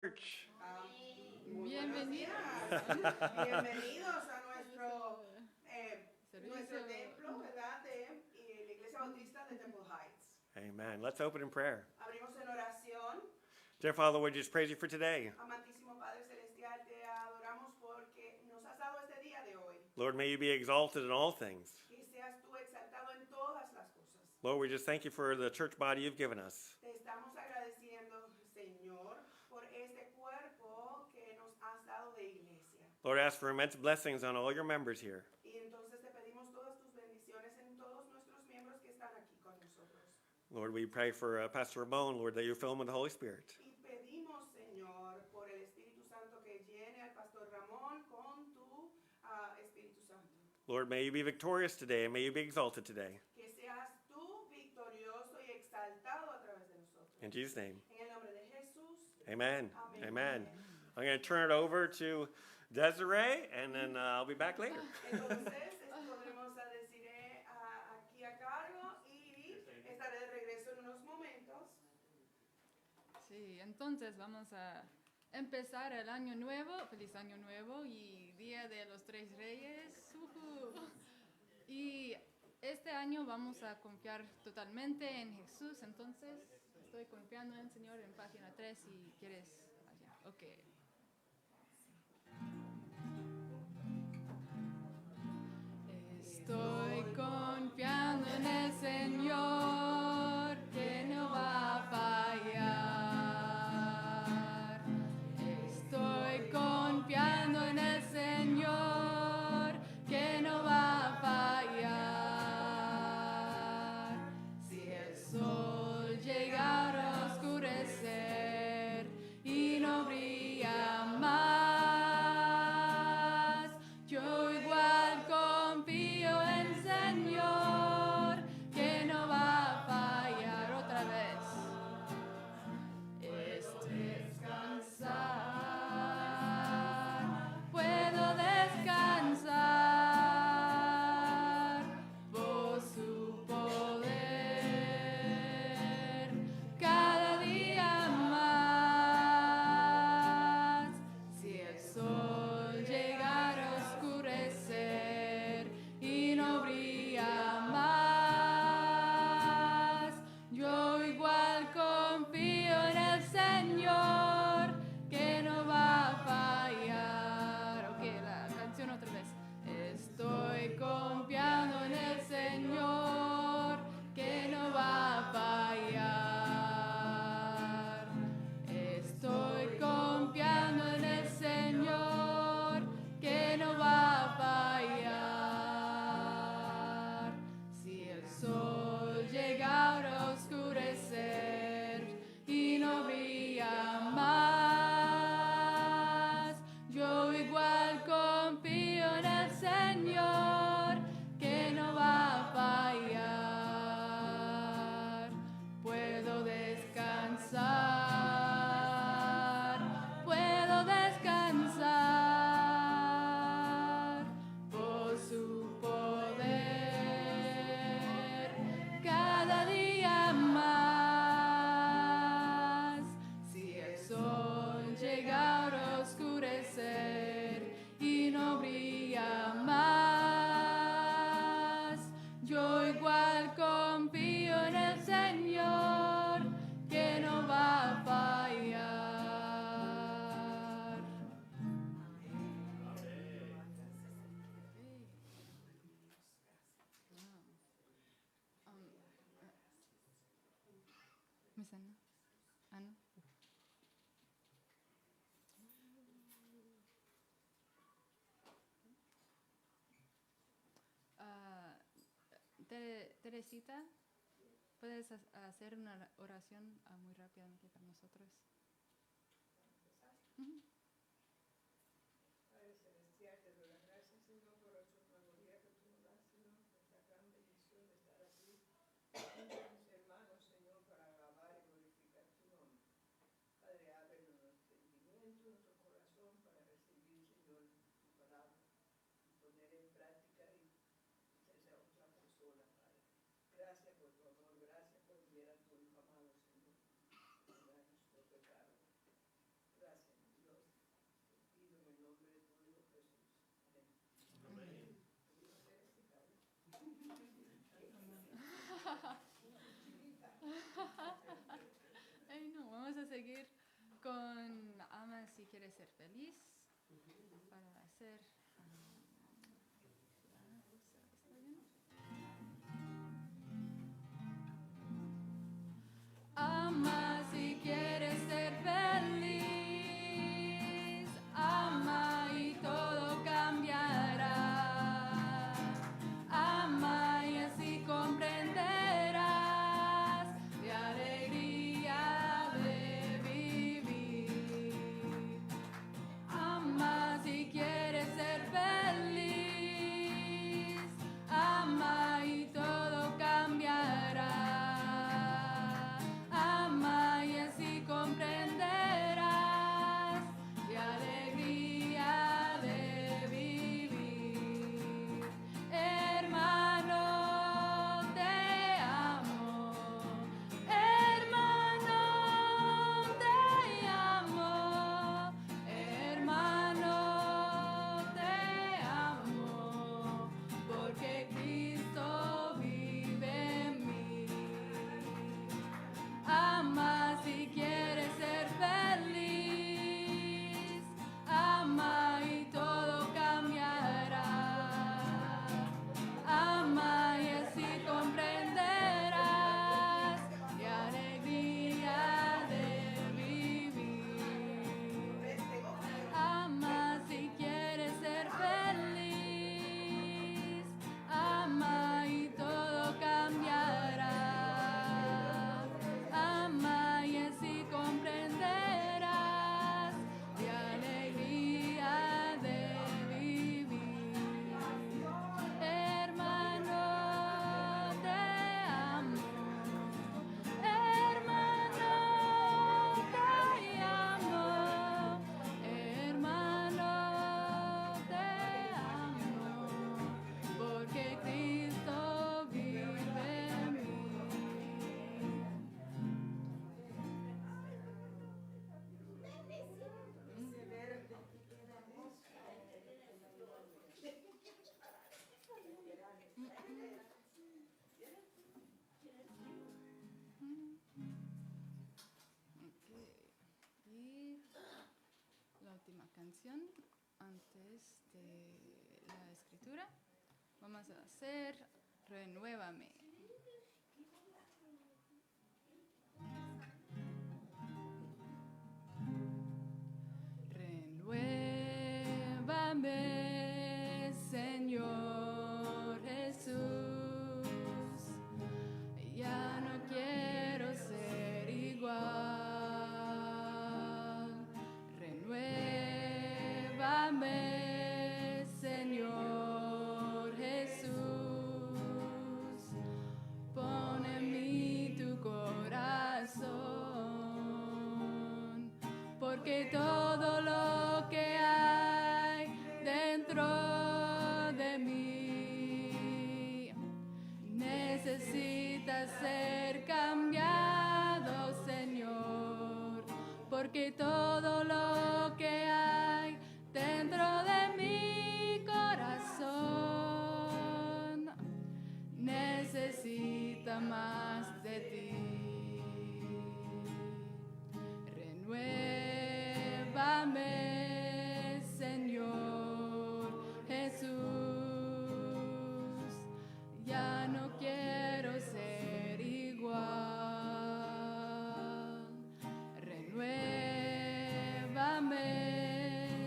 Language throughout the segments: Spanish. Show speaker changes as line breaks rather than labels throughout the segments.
Church.
Muy buenos días. Bienvenidos a nuestro templo, ¿verdad? De la Iglesia Bautista de Temple Heights.
Amen. Let's open in prayer.
Abrimos en oración.
Dear Father, we just praise you for today.
Amantísimo Padre Celestial, te adoramos porque nos has dado este día de hoy.
Lord, may you be exalted in all things.
Que seas tú exaltado en todas las cosas.
Lord, we just thank you for the church body you've given us.
Te estamos agradeciendo, Señor, por este cuerpo que nos has dado de iglesia.
Lord, I ask for immense blessings on all your members here.
Y entonces te pedimos todas tus bendiciones en todos nuestros miembros que están aquí con nosotros.
Lord, we pray for Pastor Ramon, Lord, that you fill him with the Holy Spirit.
Y pedimos, Señor, por el Espíritu Santo que llene al Pastor Ramón con tu Espíritu Santo.
Lord, may you be victorious today, and may you be exalted today.
Que seas tú victorioso y exaltado a través de nosotros.
In Jesus' name,
En el nombre de Jesús.
amen.
Amén.
Amen. I'm going to turn it over to Desiree, and then I'll be back later.
Entonces, podremos decir aquí a cargo y estaré de regreso en unos momentos.
Sí, entonces vamos a empezar el año nuevo, feliz año nuevo y Día de los Tres Reyes. Y este año vamos a confiar totalmente en Jesús, entonces estoy confiando en el Señor en página 3 si quieres allá. Ok. Estoy confiando en el Señor que no va a fallar. Estoy confiando en el Señor que no va a fallar. Si el sol llegara a oscurecer y no brilla más, yo igual confío en el Señor que no va a fallar otra vez. Puedo descansar por su poder cada día más. Si el sol llegara a oscurecer y no brilla más, yo igual confío en el Señor que no va a fallar. Ok, la canción otra vez. Estoy confiando en el Señor que no va a fallar. Estoy confiando en el Señor que no va a fallar. Si el sol llegara a oscurecer y no brilla más, yo igual confío en el Señor que no va a fallar. Puedo descansar por su poder cada día más. Si el sol llegara a oscurecer y no brilla más, yo igual confío en el Señor que no va a fallar. Miss Anna? Anna? Teresita, ¿puedes hacer una oración muy rápidamente para nosotros? Uh-huh.
Padre Celestial, te doy las gracias, Señor, por otro nuevo día que tú nos das, Señor, por esta gran bendición de estar aquí junto a mis hermanos, Señor, para alabar y glorificar tu nombre. Padre, abre nuestro entendimiento, nuestro corazón para recibir, Señor, tu palabra y poner en práctica y ser otra persona, Padre. Gracias por tu amor, gracias por enviar a tu Hijo amado, Señor, para nuestro pecado.
a seguir con ama si quieres ser feliz. Para hacer... ¿está bien? Ama si quieres ser feliz, ama y todo cambiará. Ama y así comprenderás la alegría de vivir. Ama si quieres ser feliz, ama y todo cambiará. Ama y así comprenderás la alegría de vivir. Hermano, te amo. Hermano, te amo. Hermano, te amo. Porque Cristo vive en mí. Ama si quieres ser feliz, ama y todo cambiará. Ama y así comprenderás la alegría de vivir. Ama si quieres ser feliz, ama y todo cambiará. Ama y así comprenderás la alegría de vivir. Hermano, te amo. Hermano, te amo. Hermano, te amo. Porque Cristo vive en mí. Y la última canción antes de la escritura vamos a hacer Renuévame. Renuévame, Señor Jesús. Ya no quiero ser igual. Renuévame, Señor Jesús. Pon en mí tu corazón, porque todo lo que hay dentro de mí necesita ser cambiado, Señor, porque todo lo que hay dentro de mi corazón necesita más de ti. Renuévame, Señor Jesús. Ya no quiero ser igual. Renuévame,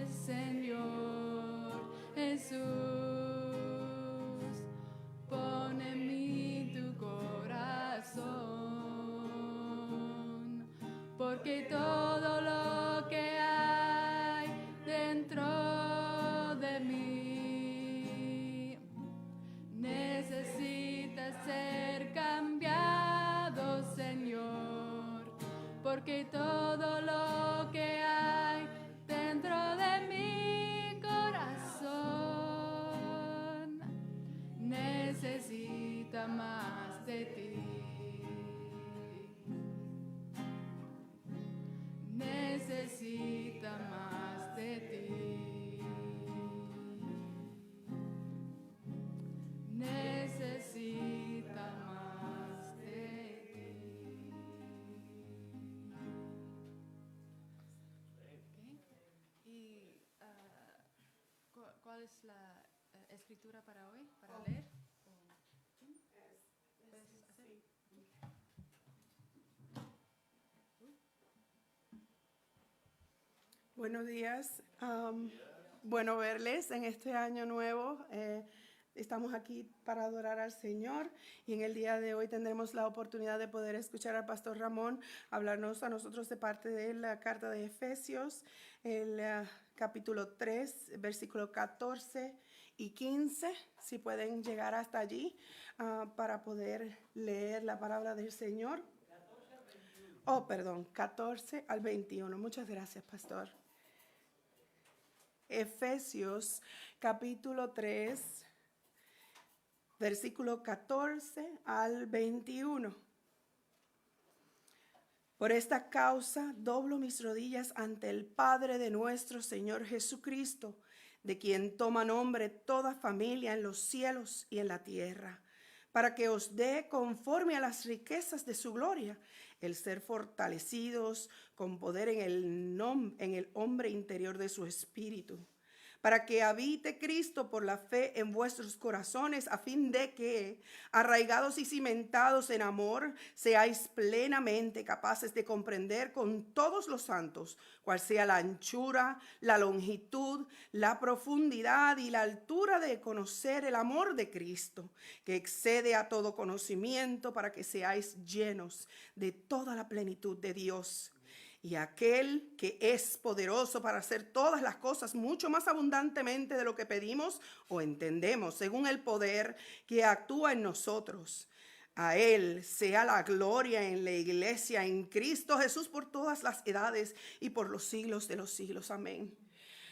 Señor Jesús. Pon en mí tu corazón, porque todo lo que hay dentro de mí necesita ser cambiado, Señor, porque todo lo que hay dentro de mi corazón necesita más de ti. ¿cuál es la escritura para hoy? ¿Para leer?
Buenos días. Bueno verles en este año nuevo. Estamos aquí para adorar al Señor y en el día de hoy tendremos la oportunidad de poder escuchar al pastor Ramón hablarnos a nosotros de parte de la carta de Efesios, el capítulo 3, versículo 14 y 15, si pueden llegar hasta allí para poder leer la palabra del Señor. 14 al 21. Muchas gracias, pastor. Efesios capítulo 3, versículo 14 al 21. Por esta causa doblo mis rodillas ante el Padre de nuestro Señor Jesucristo, de quien toma nombre toda familia en los cielos y en la tierra, para que os dé conforme a las riquezas de su gloria, el ser fortalecidos con poder en el hombre interior de su espíritu, para que habite Cristo por la fe en vuestros corazones, a fin de que, arraigados y cimentados en amor, seáis plenamente capaces de comprender con todos los santos cuál sea la anchura, la longitud, la profundidad y la altura de conocer el amor de Cristo, que excede a todo conocimiento, para que seáis llenos de toda la plenitud de Dios. Y aquel que es poderoso para hacer todas las cosas mucho más abundantemente de lo que pedimos o entendemos, según el poder que actúa en nosotros. A Él sea la gloria en la iglesia, en Cristo Jesús, por todas las edades y por los siglos de los siglos. Amén.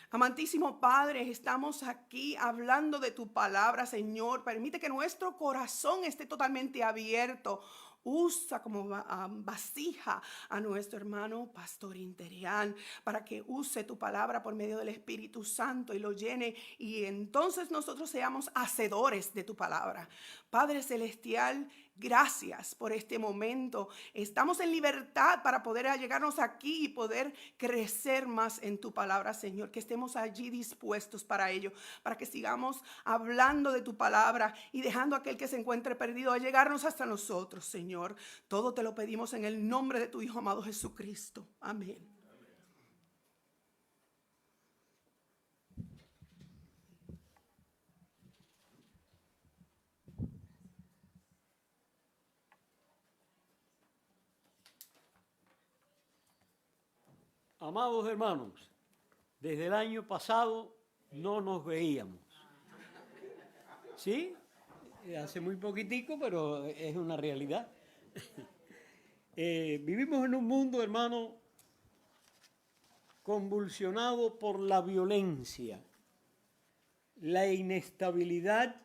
Amantísimo Padre, estamos aquí hablando de tu palabra, Señor. Permite que nuestro corazón esté totalmente abierto. Usa como vasija a nuestro hermano Pastor Interián para que use tu palabra por medio del Espíritu Santo y lo llene, y entonces nosotros seamos hacedores de tu palabra. Padre Celestial, gracias por este momento. Estamos en libertad para poder allegarnos aquí y poder crecer más en tu palabra, Señor. Que estemos allí dispuestos para ello, para que sigamos hablando de tu palabra y dejando a aquel que se encuentre perdido a llegarnos hasta nosotros, Señor. Todo te lo pedimos en el nombre de tu Hijo amado Jesucristo. Amén.
Amados hermanos, desde el año pasado no nos veíamos. ¿Sí? Hace muy poquitico, pero es una realidad. Vivimos en un mundo, hermano, convulsionado por la violencia, la inestabilidad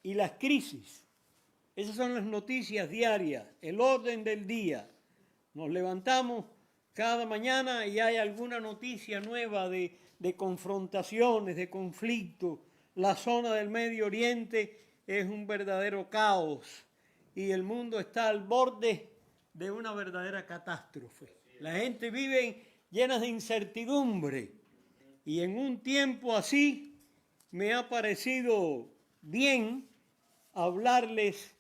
y las crisis. Esas son las noticias diarias, el orden del día. Nos levantamos cada mañana y hay alguna noticia nueva de confrontaciones, de conflictos. La zona del Medio Oriente es un verdadero caos y el mundo está al borde de una verdadera catástrofe. La gente vive llena de incertidumbre y en un tiempo así me ha parecido bien hablarles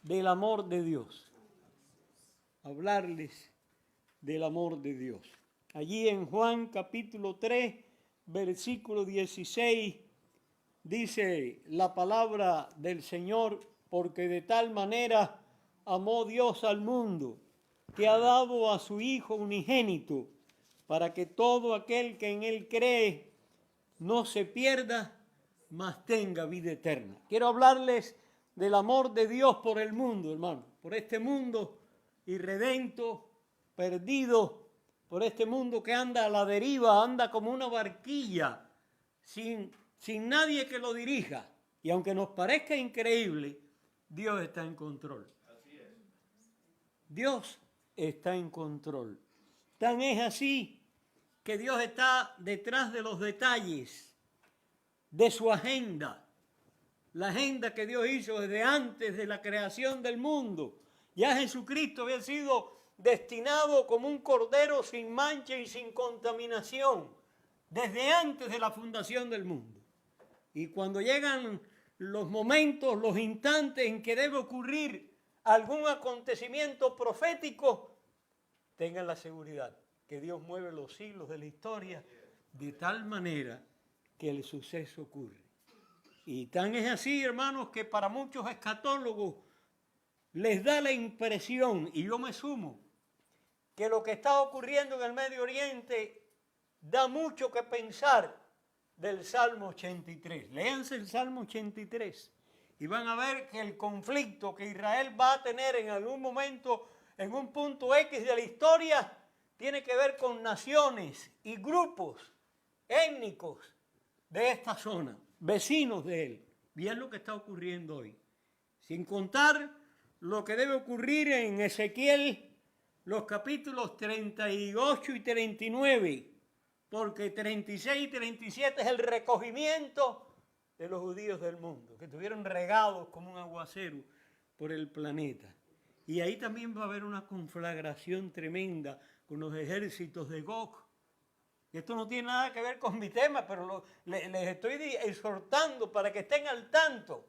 del amor de Dios. Hablarles del amor de Dios. Allí en Juan capítulo 3, versículo 16, dice la palabra del Señor: porque de tal manera amó Dios al mundo, que ha dado a su Hijo unigénito, para que todo aquel que en Él cree no se pierda, mas tenga vida eterna. Quiero hablarles del amor de Dios por el mundo, hermano, por este mundo irredento, perdido, por este mundo que anda a la deriva, anda como una barquilla, sin nadie que lo dirija. Y aunque nos parezca increíble, Dios está en control.
Así es.
Dios está en control. Tan es así que Dios está detrás de los detalles de su agenda. La agenda que Dios hizo desde antes de la creación del mundo. Ya Jesucristo había sido destinado como un cordero sin mancha y sin contaminación desde antes de la fundación del mundo. Y cuando llegan los momentos, los instantes en que debe ocurrir algún acontecimiento profético, tengan la seguridad que Dios mueve los siglos de la historia de tal manera que el suceso ocurre. Y tan es así, hermanos, que para muchos escatólogos les da la impresión, y yo me sumo, que lo que está ocurriendo en el Medio Oriente da mucho que pensar del Salmo 83. Léanse el Salmo 83 y van a ver que el conflicto que Israel va a tener en algún momento, en un punto X de la historia, tiene que ver con naciones y grupos étnicos de esta zona, vecinos de él. Bien lo que está ocurriendo hoy. Sin contar lo que debe ocurrir en Ezequiel, los capítulos 38 y 39, porque 36 y 37 es el recogimiento de los judíos del mundo, que estuvieron regados como un aguacero por el planeta. Y ahí también va a haber una conflagración tremenda con los ejércitos de Gog. Y esto no tiene nada que ver con mi tema, pero les estoy exhortando para que estén al tanto.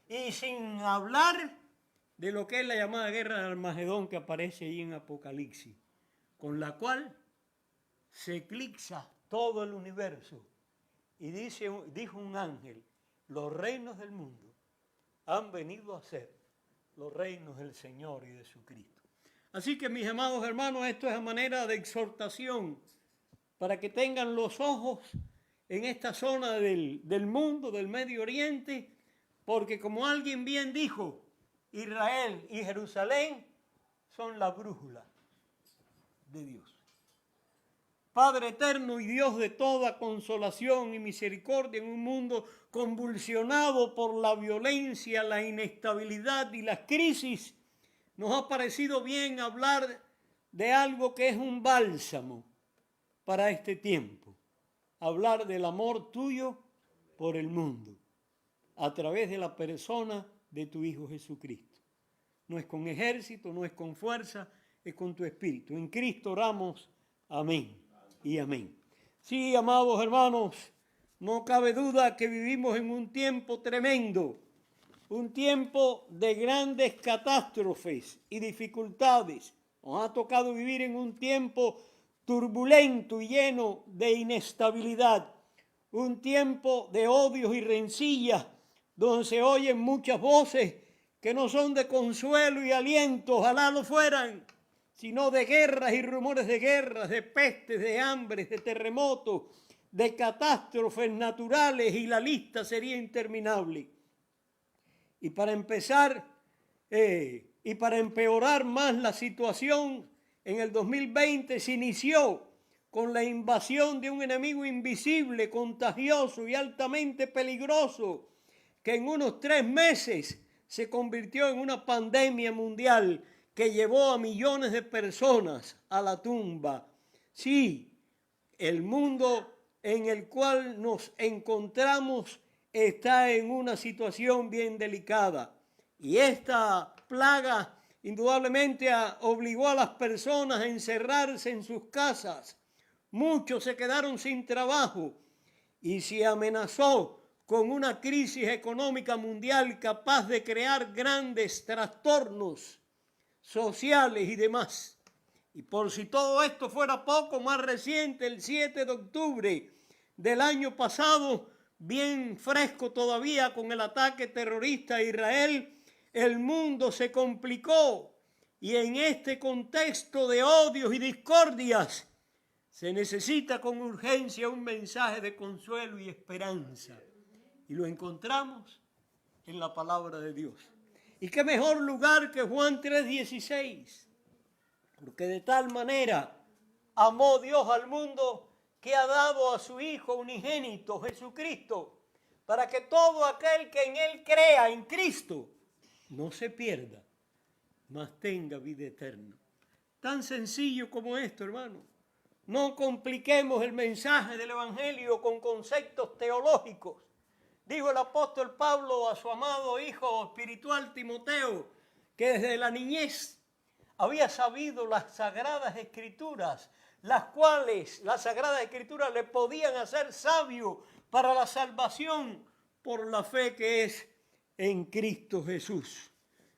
Y sin hablar de lo que es la llamada guerra de Armagedón que aparece ahí en Apocalipsis, con la cual se eclipsa todo el universo. Y dijo un ángel, los reinos del mundo han venido a ser los reinos del Señor y de su Cristo. Así que, mis amados hermanos, esto es a manera de exhortación para que tengan los ojos en esta zona del mundo, del Medio Oriente, porque como alguien bien dijo, Israel y Jerusalén son la brújula de Dios. Padre eterno y Dios de toda consolación y misericordia en un mundo convulsionado por la violencia, la inestabilidad y las crisis, nos ha parecido bien hablar de algo que es un bálsamo para este tiempo. Hablar del amor tuyo por el mundo a través de la persona de tu Hijo Jesucristo. No es con ejército, no es con fuerza, es con tu Espíritu. En Cristo oramos. Amén y amén. Sí, amados hermanos, no cabe duda que vivimos en un tiempo tremendo, un tiempo de grandes catástrofes y dificultades. Nos ha tocado vivir en un tiempo turbulento y lleno de inestabilidad, un tiempo de odios y rencillas, donde se oyen muchas voces que no son de consuelo y aliento, ojalá lo fueran, sino de guerras y rumores de guerras, de pestes, de hambres, de terremotos, de catástrofes naturales, y la lista sería interminable. Y para empezar, y para empeorar más la situación, en el 2020 se inició con la invasión de un enemigo invisible, contagioso y altamente peligroso, que en unos 3 meses se convirtió en una pandemia mundial que llevó a millones de personas a la tumba. Sí, el mundo en el cual nos encontramos está en una situación bien delicada. Y esta plaga indudablemente obligó a las personas a encerrarse en sus casas. Muchos se quedaron sin trabajo y se amenazó con una crisis económica mundial capaz de crear grandes trastornos sociales y demás. Y por si todo esto fuera poco, más reciente, el 7 de octubre del año pasado, bien fresco todavía con el ataque terrorista a Israel, el mundo se complicó y en este contexto de odios y discordias se necesita con urgencia un mensaje de consuelo y esperanza. Y lo encontramos en la palabra de Dios. ¿Y qué mejor lugar que Juan 3:16? Porque de tal manera amó Dios al mundo que ha dado a su Hijo unigénito, Jesucristo, para que todo aquel que en Él crea, en Cristo, no se pierda, mas tenga vida eterna. Tan sencillo como esto, hermano. No compliquemos el mensaje del Evangelio con conceptos teológicos. Dijo el apóstol Pablo a su amado hijo espiritual Timoteo, que desde la niñez había sabido las Sagradas Escrituras, las cuales las Sagradas Escrituras le podían hacer sabio para la salvación por la fe que es en Cristo Jesús.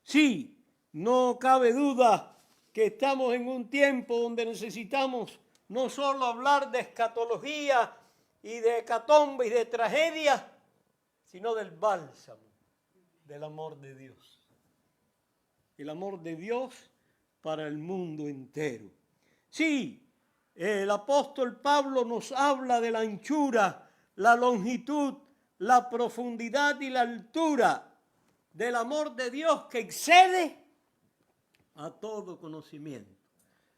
Sí, no cabe duda que estamos en un tiempo donde necesitamos no solo hablar de escatología y de hecatombe y de tragedia, sino del bálsamo, del amor de Dios. El amor de Dios para el mundo entero. Sí, el apóstol Pablo nos habla de la anchura, la longitud, la profundidad y la altura del amor de Dios que excede a todo conocimiento.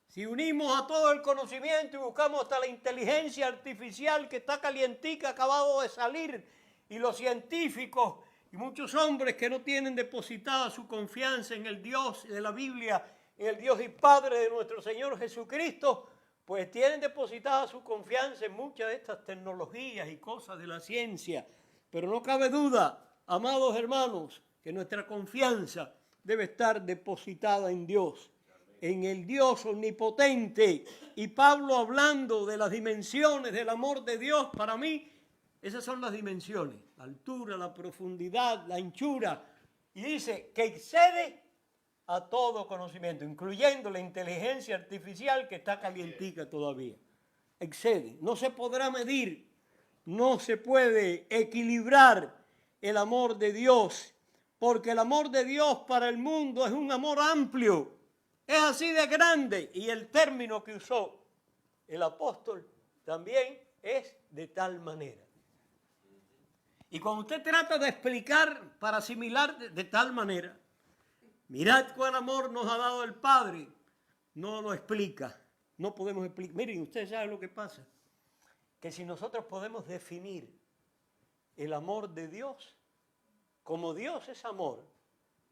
Si unimos a todo el conocimiento y buscamos hasta la inteligencia artificial que está calientica, acabado de salir, y los científicos y muchos hombres que no tienen depositada su confianza en el Dios de la Biblia, en el Dios y Padre de nuestro Señor Jesucristo, pues tienen depositada su confianza en muchas de estas tecnologías y cosas de la ciencia. Pero no cabe duda, amados hermanos, que nuestra confianza debe estar depositada en Dios, en el Dios omnipotente. Y Pablo, hablando de las dimensiones del amor de Dios, para mí, esas son las dimensiones: la altura, la profundidad, la anchura. Y dice que excede a todo conocimiento, incluyendo la inteligencia artificial que está calientica todavía. Excede. No se podrá medir, no se puede equilibrar el amor de Dios, porque el amor de Dios para el mundo es un amor amplio, es así de grande, y el término que usó el apóstol también es de tal manera. Y cuando usted trata de explicar para asimilar de tal manera, mirad cuán amor nos ha dado el Padre, no lo explica, no podemos explicar. Miren, ustedes saben lo que pasa, que si nosotros podemos definir el amor de Dios, como Dios es amor,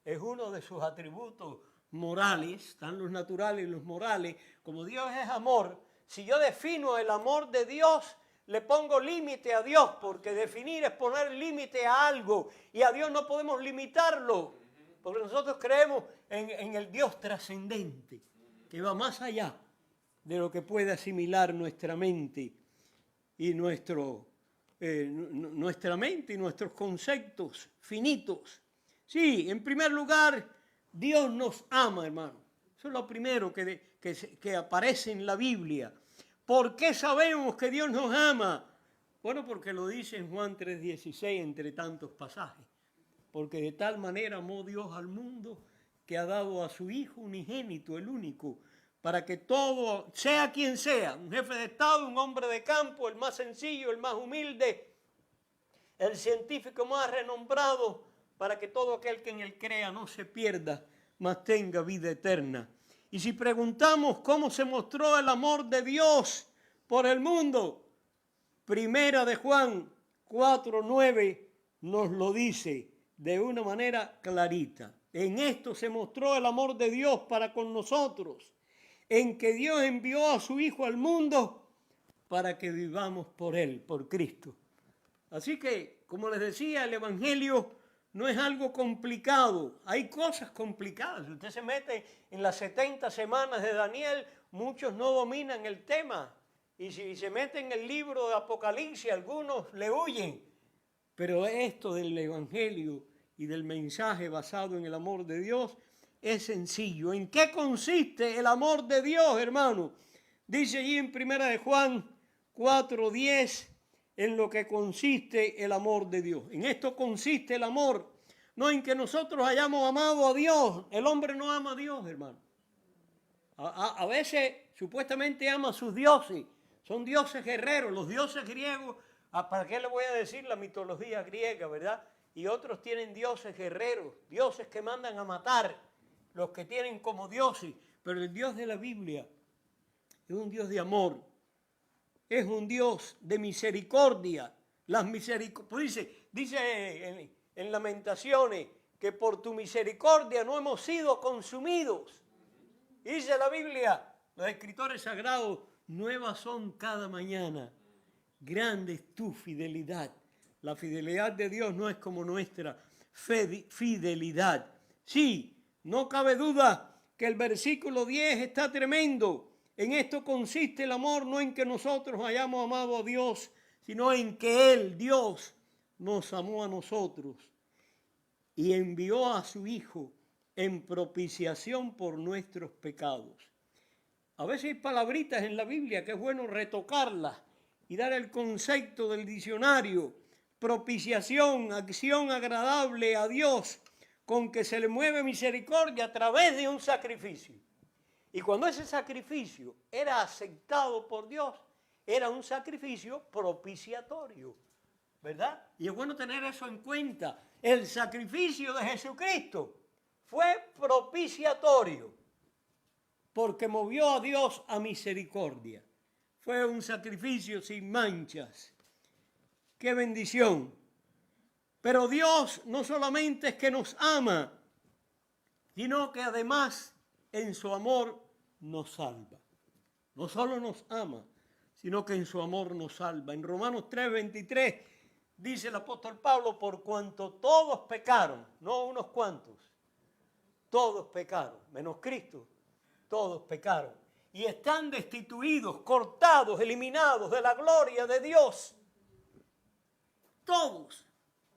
es uno de sus atributos morales, están los naturales y los morales, como Dios es amor, si yo defino el amor de Dios, le pongo límite a Dios, porque definir es poner límite a algo, y a Dios no podemos limitarlo, porque nosotros creemos en el Dios trascendente, que va más allá de lo que puede asimilar nuestra mente y nuestra mente y nuestros conceptos finitos. Sí, en primer lugar, Dios nos ama, hermano. Eso es lo primero que aparece en la Biblia. ¿Por qué sabemos que Dios nos ama? Bueno, porque lo dice en Juan 3:16, entre tantos pasajes. Porque de tal manera amó Dios al mundo que ha dado a su Hijo unigénito, el único, para que todo, sea quien sea, un jefe de Estado, un hombre de campo, el más sencillo, el más humilde, el científico más renombrado, para que todo aquel que en él crea no se pierda, mas tenga vida eterna. Y si preguntamos cómo se mostró el amor de Dios por el mundo, Primera de Juan 4:9 nos lo dice de una manera clarita. En esto se mostró el amor de Dios para con nosotros, en que Dios envió a su Hijo al mundo para que vivamos por Él, por Cristo. Así que, como les decía, el Evangelio no es algo complicado. Hay cosas complicadas. Si usted se mete en las 70 semanas de Daniel, muchos no dominan el tema. Y si se mete en el libro de Apocalipsis, algunos le huyen. Pero esto del Evangelio y del mensaje basado en el amor de Dios es sencillo. ¿En qué consiste el amor de Dios, hermano? Dice allí en 1 de Juan 4:10, en lo que consiste el amor de Dios. En esto consiste el amor, no en que nosotros hayamos amado a Dios. El hombre no ama a Dios, hermano. A veces supuestamente ama a sus dioses. Son dioses guerreros, los dioses griegos. ¿Para qué le voy a decir la mitología griega, verdad? Y otros tienen dioses guerreros, dioses que mandan a matar, los que tienen como dioses. Pero el Dios de la Biblia es un Dios de amor, es un Dios de misericordia. Las misericordias, dice en Lamentaciones que por tu misericordia no hemos sido consumidos. Dice la Biblia, los escritores sagrados, nuevas son cada mañana, grande es tu fidelidad. La fidelidad de Dios no es como nuestra fidelidad. Sí, no cabe duda que el versículo 10 está tremendo. En esto consiste el amor, no en que nosotros hayamos amado a Dios, sino en que Él, Dios, nos amó a nosotros y envió a su Hijo en propiciación por nuestros pecados. A veces hay palabritas en la Biblia que es bueno retocarlas y dar el concepto del diccionario. Propiciación, acción agradable a Dios, con que se le mueve misericordia a través de un sacrificio. Y cuando ese sacrificio era aceptado por Dios, era un sacrificio propiciatorio, ¿verdad? Y es bueno tener eso en cuenta. El sacrificio de Jesucristo fue propiciatorio, porque movió a Dios a misericordia. Fue un sacrificio sin manchas. ¡Qué bendición! Pero Dios no solamente es que nos ama, sino que además en su amor nos salva. No solo nos ama, sino que en su amor nos salva. En Romanos 3:23 dice el apóstol Pablo, por cuanto todos pecaron, no unos cuantos, todos pecaron, menos Cristo, todos pecaron. Y están destituidos, cortados, eliminados de la gloria de Dios. Todos.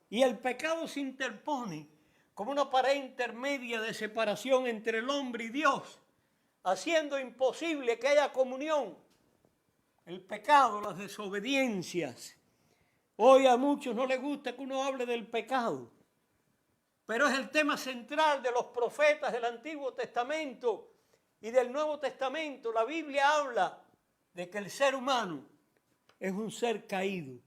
Y el pecado se interpone como una pared intermedia de separación entre el hombre y Dios, haciendo imposible que haya comunión. El pecado, las desobediencias. Hoy a muchos no les gusta que uno hable del pecado, pero es el tema central de los profetas del Antiguo Testamento y del Nuevo Testamento. La Biblia habla de que el ser humano es un ser caído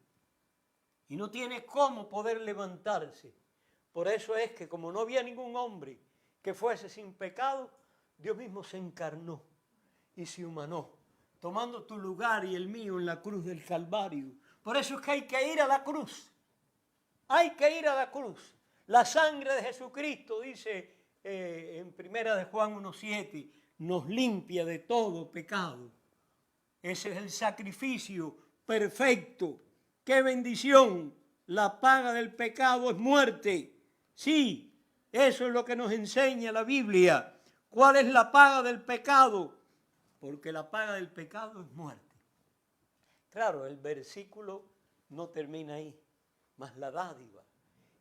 y no tiene cómo poder levantarse. Por eso es que como no había ningún hombre que fuese sin pecado, Dios mismo se encarnó y se humanó, tomando tu lugar y el mío en la cruz del Calvario. Por eso es que hay que ir a la cruz. Hay que ir a la cruz. La sangre de Jesucristo, dice en 1 de Juan 1:7, nos limpia de todo pecado. Ese es el sacrificio perfecto. ¡Qué bendición! La paga del pecado es muerte. Sí, eso es lo que nos enseña la Biblia. ¿Cuál es la paga del pecado? Porque la paga del pecado es muerte. Claro, el versículo no termina ahí, mas la dádiva,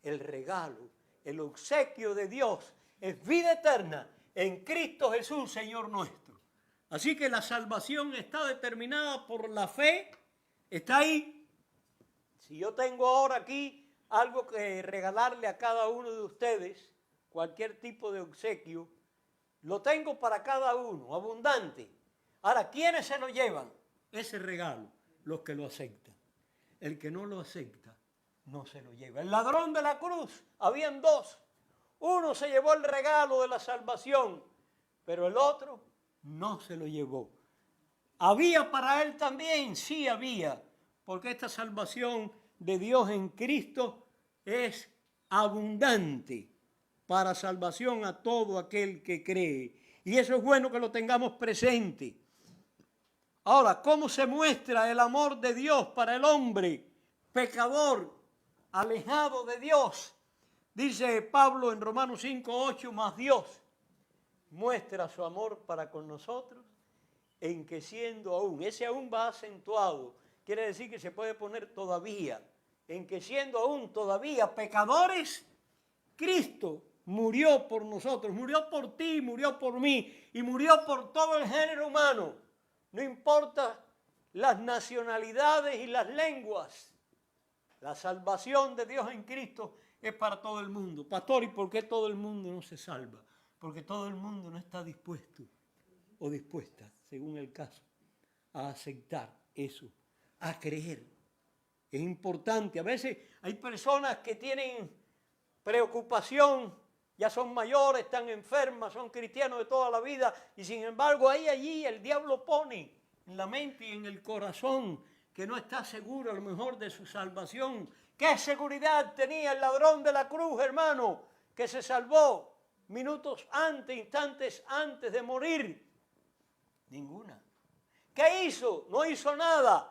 el regalo, el obsequio de Dios es vida eterna en Cristo Jesús, Señor nuestro. Así que la salvación está determinada por la fe, está ahí. Si yo tengo ahora aquí algo que regalarle a cada uno de ustedes, cualquier tipo de obsequio, lo tengo para cada uno, abundante. Ahora, ¿quiénes se lo llevan? Ese regalo, los que lo aceptan. El que no lo acepta, no se lo lleva. El ladrón de la cruz, habían dos. Uno se llevó el regalo de la salvación, pero el otro no se lo llevó. ¿Había para él también? Sí había, porque esta salvación de Dios en Cristo es abundante para salvación a todo aquel que cree. Y eso es bueno que lo tengamos presente. Ahora, ¿cómo se muestra el amor de Dios para el hombre pecador, alejado de Dios? Dice Pablo en Romanos 5:8, mas Dios muestra su amor para con nosotros en que siendo aún, ese aún va acentuado, quiere decir que se puede poner todavía, en que siendo aún todavía pecadores, Cristo murió por nosotros, murió por ti, murió por mí y murió por todo el género humano. No importa las nacionalidades y las lenguas. La salvación de Dios en Cristo es para todo el mundo. Pastor, ¿y por qué todo el mundo no se salva? Porque todo el mundo no está dispuesto o dispuesta, según el caso, a aceptar eso, a creer. Es importante. A veces hay personas que tienen preocupación, ya son mayores, están enfermas, son cristianos de toda la vida y sin embargo allí el diablo pone en la mente y en el corazón que no está seguro a lo mejor de su salvación. ¿Qué seguridad tenía el ladrón de la cruz, hermano, que se salvó minutos antes, instantes antes de morir? Ninguna. ¿Qué hizo? No hizo nada.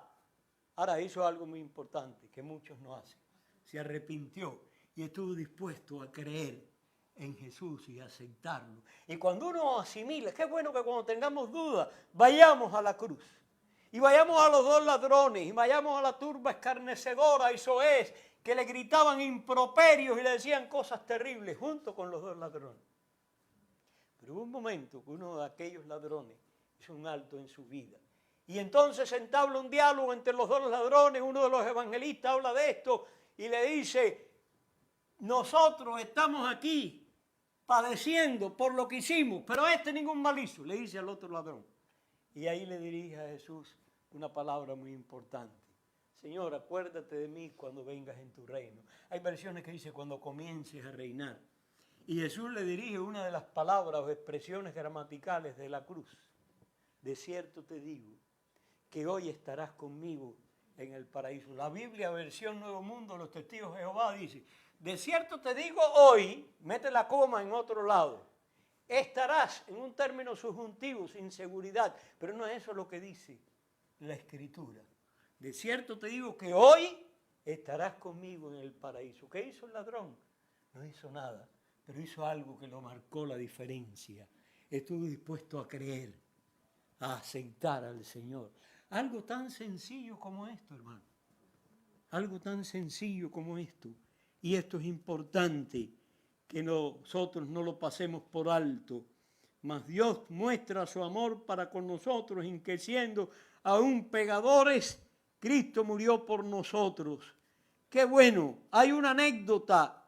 Ahora hizo algo muy importante que muchos no hacen. Se arrepintió y estuvo dispuesto a creer en Jesús y aceptarlo. Y cuando uno asimila, qué bueno que cuando tengamos dudas, vayamos a la cruz Y vayamos a los dos ladrones, y vayamos a la turba escarnecedora y soez, que le gritaban improperios y le decían cosas terribles, junto con los dos ladrones. Pero hubo un momento que uno de aquellos ladrones hizo un alto en su vida. Y entonces se entabla un diálogo entre los dos ladrones, uno de los evangelistas habla de esto y le dice, nosotros estamos aquí padeciendo por lo que hicimos, pero ningún mal hizo, le dice al otro ladrón. Y ahí le dirige a Jesús una palabra muy importante. Señor, acuérdate de mí cuando vengas en tu reino. Hay versiones que dice cuando comiences a reinar. Y Jesús le dirige una de las palabras o expresiones gramaticales de la cruz. De cierto te digo que hoy estarás conmigo en el paraíso. La Biblia, versión Nuevo Mundo, los testigos de Jehová, dice, de cierto te digo hoy, mete la coma en otro lado, estarás en un término subjuntivo, sin seguridad, pero no es eso lo que dice la Escritura. De cierto te digo que hoy estarás conmigo en el paraíso. ¿Qué hizo el ladrón? No hizo nada, pero hizo algo que lo marcó la diferencia. Estuvo dispuesto a creer, a aceitar al Señor. Algo tan sencillo como esto, hermano. Algo tan sencillo como esto. Y esto es importante que nosotros no lo pasemos por alto. Mas Dios muestra su amor para con nosotros en que siendo aún pecadores, Cristo murió por nosotros. Qué bueno. Hay una anécdota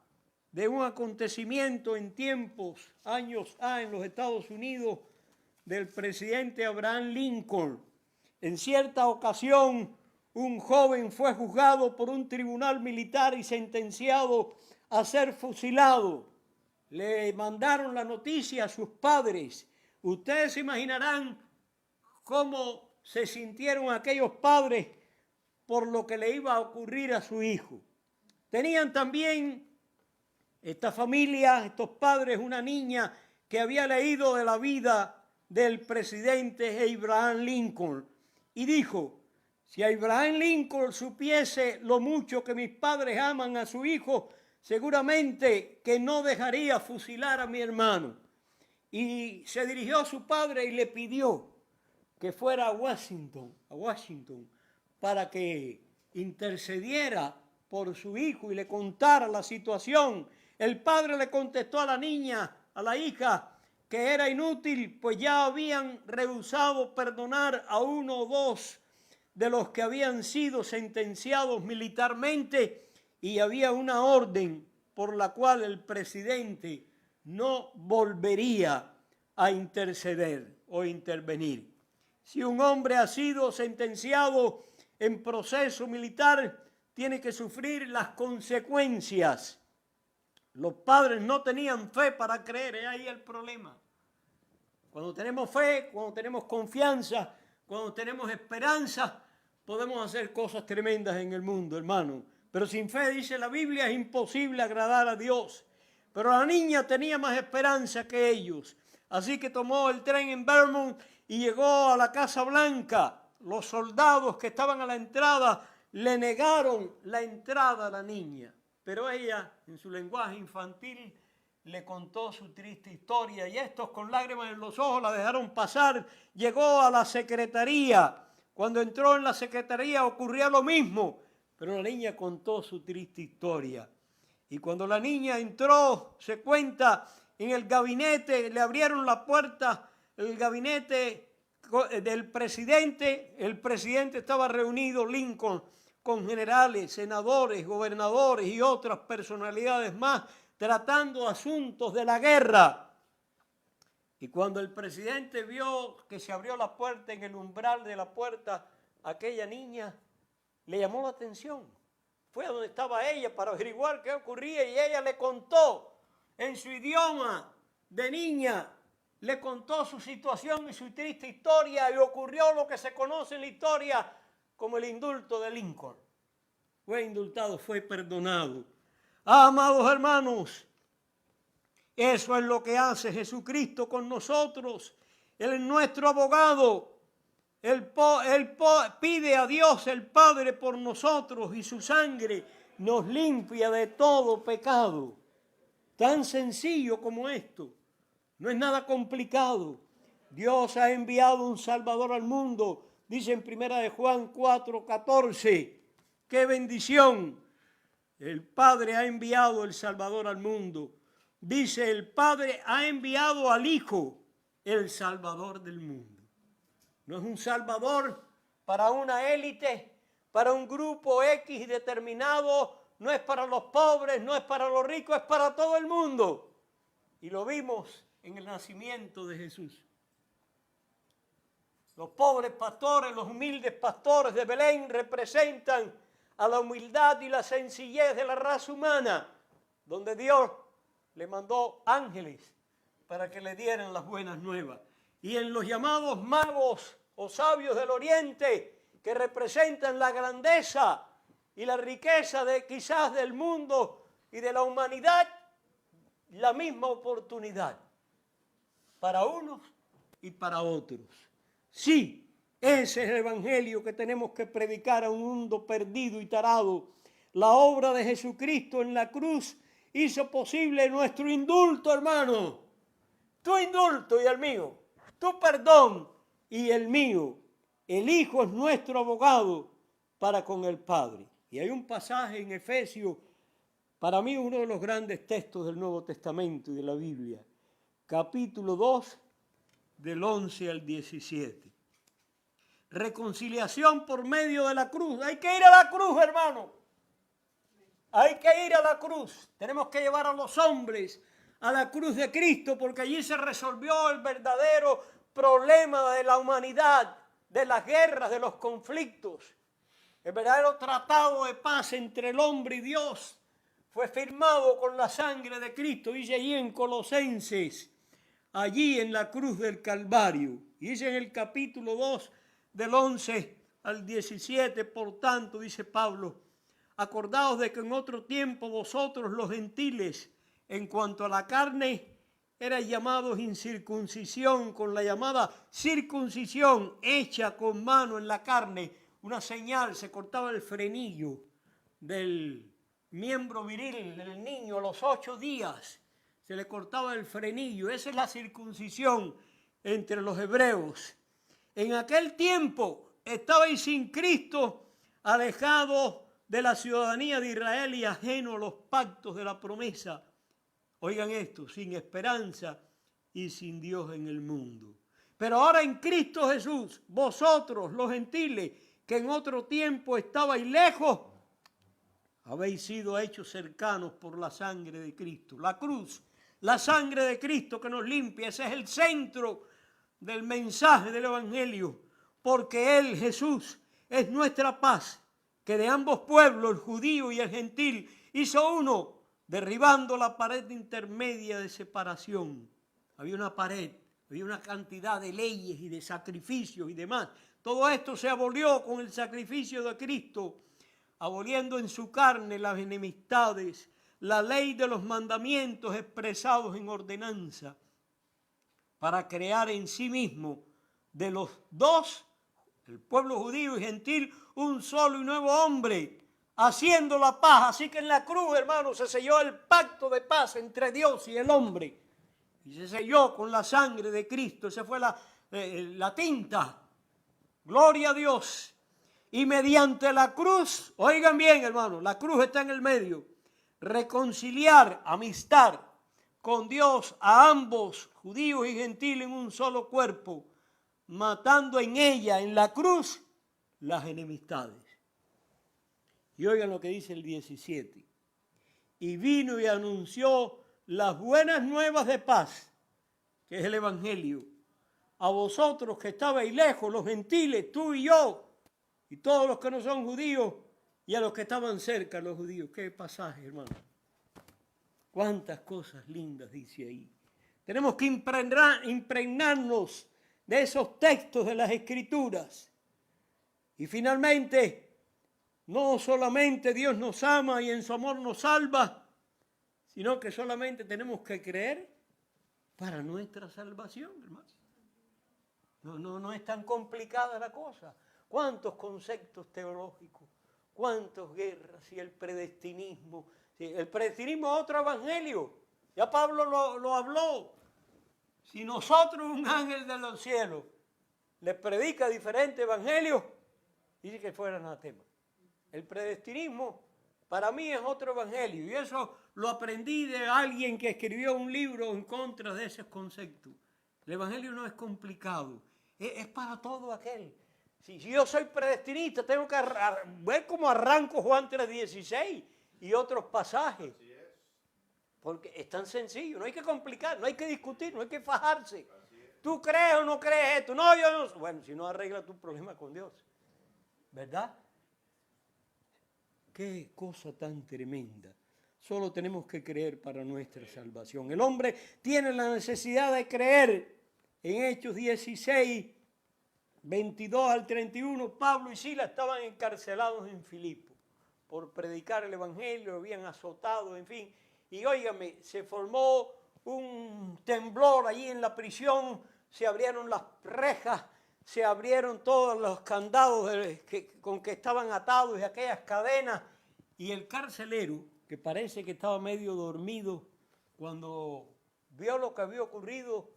de un acontecimiento en años en los Estados Unidos, del presidente Abraham Lincoln. En cierta ocasión, un joven fue juzgado por un tribunal militar y sentenciado a ser fusilado. Le mandaron la noticia a sus padres. Ustedes se imaginarán cómo se sintieron aquellos padres por lo que le iba a ocurrir a su hijo. Tenían también esta familia, estos padres, una niña que había leído de la vida del presidente Abraham Lincoln y dijo, si Abraham Lincoln supiese lo mucho que mis padres aman a su hijo, seguramente que no dejaría fusilar a mi hermano. Y se dirigió a su padre y le pidió que fuera a Washington, para que intercediera por su hijo y le contara la situación. El padre le contestó a la niña, a la hija, que era inútil, pues ya habían rehusado perdonar a uno o dos de los que habían sido sentenciados militarmente y había una orden por la cual el presidente no volvería a interceder o intervenir. Si un hombre ha sido sentenciado en proceso militar, tiene que sufrir las consecuencias. Los padres no tenían fe para creer, es ahí el problema. Cuando tenemos fe, cuando tenemos confianza, cuando tenemos esperanza, podemos hacer cosas tremendas en el mundo, hermano. Pero sin fe, dice la Biblia, es imposible agradar a Dios. Pero la niña tenía más esperanza que ellos. Así que tomó el tren en Vermont y llegó a la Casa Blanca. Los soldados que estaban a la entrada le negaron la entrada a la niña. Pero ella, en su lenguaje infantil, le contó su triste historia. Y estos, con lágrimas en los ojos, la dejaron pasar. Llegó a la secretaría. Cuando entró en la secretaría ocurría lo mismo. Pero la niña contó su triste historia. Y cuando la niña entró, se cuenta, en el gabinete, le abrieron la puerta, el gabinete del presidente. El presidente estaba reunido, Lincoln, con generales, senadores, gobernadores y otras personalidades más, tratando asuntos de la guerra. Y cuando el presidente vio que se abrió la puerta, en el umbral de la puerta, aquella niña le llamó la atención. Fue a donde estaba ella para averiguar qué ocurría y ella le contó en su idioma de niña, le contó su situación y su triste historia y ocurrió lo que se conoce en la historia como el indulto de Lincoln. Fue indultado, fue perdonado. Amados hermanos, eso es lo que hace Jesucristo con nosotros. Él es nuestro abogado. Él pide a Dios el Padre por nosotros y su sangre nos limpia de todo pecado. Tan sencillo como esto. No es nada complicado. Dios ha enviado un Salvador al mundo. Dice en primera de Juan 4:14, qué bendición. El Padre ha enviado el Salvador al mundo. Dice, el Padre ha enviado al Hijo, el Salvador del mundo. No es un Salvador para una élite, para un grupo X determinado, no es para los pobres, no es para los ricos, es para todo el mundo. Y lo vimos en el nacimiento de Jesús. Los pobres pastores, los humildes pastores de Belén representan a la humildad y la sencillez de la raza humana, donde Dios le mandó ángeles para que le dieran las buenas nuevas. Y en los llamados magos o sabios del Oriente, que representan la grandeza y la riqueza de quizás del mundo y de la humanidad, la misma oportunidad para unos y para otros. Sí, ese es el evangelio que tenemos que predicar a un mundo perdido y tarado. La obra de Jesucristo en la cruz hizo posible nuestro indulto, hermano. Tu indulto y el mío. Tu perdón y el mío. El Hijo es nuestro abogado para con el Padre. Y hay un pasaje en Efesios, para mí uno de los grandes textos del Nuevo Testamento y de la Biblia. Capítulo 2, del 11 al 17. Reconciliación por medio de la cruz. Hay que ir a la cruz, hermano. Hay que ir a la cruz. Tenemos que llevar a los hombres a la cruz de Cristo, porque allí se resolvió el verdadero problema de la humanidad, de las guerras, de los conflictos. El verdadero tratado de paz entre el hombre y Dios fue firmado con la sangre de Cristo. Dice allí en Colosenses, allí en la cruz del Calvario. Y dice en el capítulo 2, del 11 al 17, por tanto, dice Pablo, acordaos de que en otro tiempo vosotros los gentiles, en cuanto a la carne, eran llamados incircuncisión, con la llamada circuncisión hecha con mano en la carne, una señal, se cortaba el frenillo del miembro viril del niño a los 8 días, se le cortaba el frenillo. Esa es la circuncisión entre los hebreos. En aquel tiempo estabais sin Cristo, alejados de la ciudadanía de Israel y ajeno a los pactos de la promesa. Oigan esto, sin esperanza y sin Dios en el mundo. Pero ahora en Cristo Jesús, vosotros los gentiles, que en otro tiempo estabais lejos, habéis sido hechos cercanos por la sangre de Cristo. La cruz, la sangre de Cristo que nos limpia, ese es el centro del mensaje del Evangelio, porque Él, Jesús, es nuestra paz, que de ambos pueblos, el judío y el gentil, hizo uno, derribando la pared intermedia de separación. Había una pared, había una cantidad de leyes y de sacrificios y demás. Todo esto se abolió con el sacrificio de Cristo, aboliendo en su carne las enemistades, la ley de los mandamientos expresados en ordenanza, para crear en sí mismo de los dos, el pueblo judío y gentil, un solo y nuevo hombre, haciendo la paz. Así que en la cruz, hermanos, se selló el pacto de paz entre Dios y el hombre. Y se selló con la sangre de Cristo. Esa fue la tinta. Gloria a Dios. Y mediante la cruz, oigan bien, hermanos, la cruz está en el medio. Reconciliar, amistad con Dios a ambos, judíos y gentiles, en un solo cuerpo, matando en ella, en la cruz, las enemistades. Y oigan lo que dice el 17. Y vino y anunció las buenas nuevas de paz, que es el Evangelio, a vosotros que estabais lejos, los gentiles, tú y yo, y todos los que no son judíos, y a los que estaban cerca, los judíos. Qué pasaje, hermano. Cuántas cosas lindas dice ahí. Tenemos que impregnarnos de esos textos de las Escrituras. Y finalmente, no solamente Dios nos ama y en su amor nos salva, sino que solamente tenemos que creer para nuestra salvación, hermano. No es tan complicada la cosa. ¿Cuántos conceptos teológicos? ¿Cuántas guerras? Y el predestinismo. Sí, el predestinismo es otro evangelio. Ya Pablo lo habló. Si nosotros, un ángel de los cielos, les predica diferentes evangelios, dice que fuera anatema. El predestinismo para mí es otro evangelio, y eso lo aprendí de alguien que escribió un libro en contra de esos conceptos. El evangelio no es complicado, es para todo aquel. Si yo soy predestinista, tengo que ver cómo arranco Juan 3:16 y otros pasajes. Porque es tan sencillo, no hay que complicar, no hay que discutir, no hay que fajarse. ¿Tú crees o no crees esto? No, yo no. Bueno, si no arregla tu problema con Dios, ¿verdad? Qué cosa tan tremenda. Solo tenemos que creer para nuestra salvación. El hombre tiene la necesidad de creer. En Hechos 16, 22 al 31, Pablo y Silas estaban encarcelados en Filipo por predicar el evangelio, lo habían azotado, en fin. Y óigame, se formó un temblor allí en la prisión, se abrieron las rejas, se abrieron todos los candados con que estaban atados y aquellas cadenas. Y el carcelero, que parece que estaba medio dormido, cuando vio lo que había ocurrido,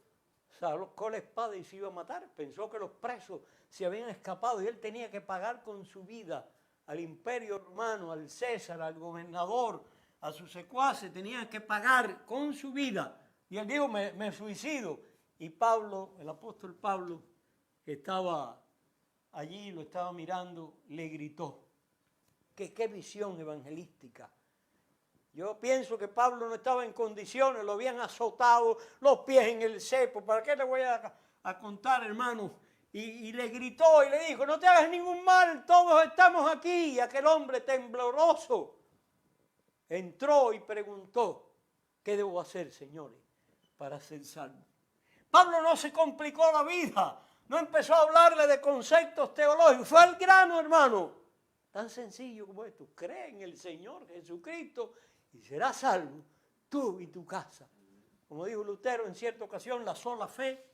sacó la espada y se iba a matar. Pensó que los presos se habían escapado y él tenía que pagar con su vida al imperio romano, al César, al gobernador, a sus secuaces, tenían que pagar con su vida. Y él dijo, me suicido. Y Pablo, el apóstol Pablo, que estaba allí, lo estaba mirando, le gritó. ¿Qué visión evangelística? Yo pienso que Pablo no estaba en condiciones, lo habían azotado, los pies en el cepo. ¿Para qué le voy a contar, hermano? Y le gritó y le dijo, no te hagas ningún mal, todos estamos aquí. Y aquel hombre tembloroso entró y preguntó, ¿qué debo hacer, señores, para ser salvo? Pablo no se complicó la vida, no empezó a hablarle de conceptos teológicos, fue al grano, hermano. Tan sencillo como esto, cree en el Señor Jesucristo y serás salvo tú y tu casa. Como dijo Lutero en cierta ocasión, la sola fe